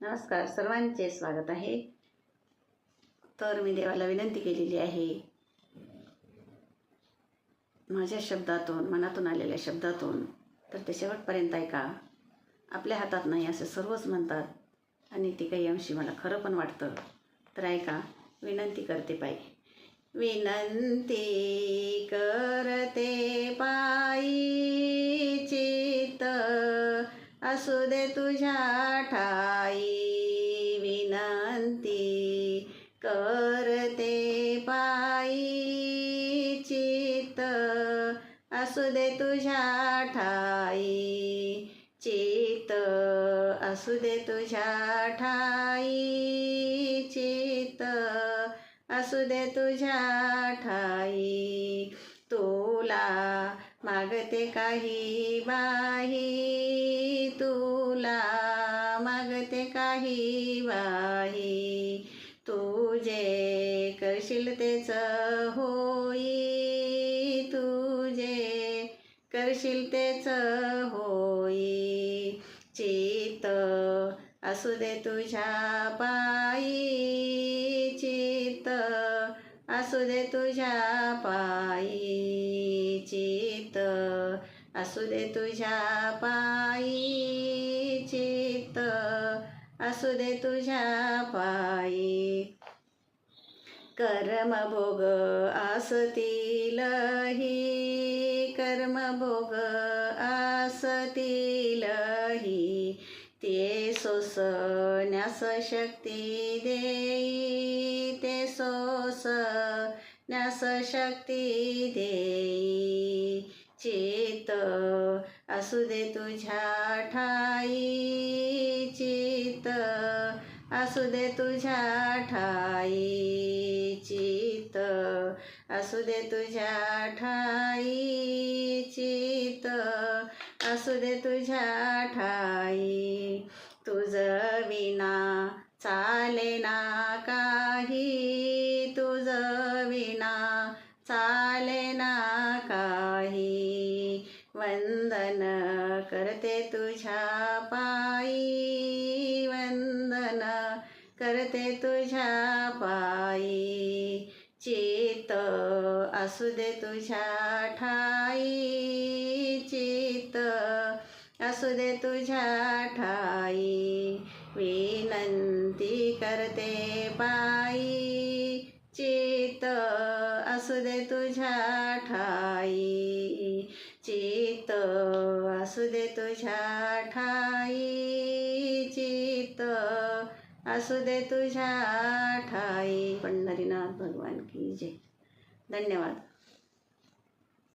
नमस्कार, सर्वांचे स्वागत आहे. तर मी देवाला विनंती केलेली आहे, माझ्या शब्दातून, मनातून आलेल्या शब्दातून, तर ते शेवटपर्यंत ऐका. आपल्या हातात नाही असं सर्वच म्हणतात आणि ते काही अंशी मला खरं पण वाटतं. तर ऐका, विनंती करते पायी. विनंती करते पायी, चित्त असू दे तुझ्या ठाई. विनंती करते पायी, चित्त असू दे तुझ्या ठाई. चित्त असू दे तुझ्या ठाई. चित्त असू दे तुझ्या ठाई. तुला मागते काही बाही, तुला मागते काही बाही. तू जे करशील तेच होई, तू जे करशील तेच होई. चित्त असू दे तुझ्या पायी. चित्त असू दे तुझ्या पायी. चित्त असू दे तुझ्या पायी. चित्त असू दे तुझ्या पायी. कर्मभोग असतील ही, कर्मभोग असतील ही. ते सोसण्यास शक्ती देई, ते सोसण्यास शक्ती देई. चित्त असू दे तुझ्या ठाई. चित्त असू दे तुझ्या ठाई. चित्त असू दे तुझ्या ठाई. चित्त असू दे तुझ्या ठाई. तुझं विना चालेना काही, तुझं विना चालेना काही. वंदन करते तुझ्या पायी. वंदन करते तुझ्या पायी. चित्त असू दे तुझ्या ठाई. चित्त असू दे तुझ्या ठाई. विनंती करते पायी. चित्त असू दे तुझ्या ठाई. चित्त असू दे तुझ्या ठाई. चित्त असू दे तुझ्या ठाई. पंढरीनाथ भगवान की जय. धन्यवाद.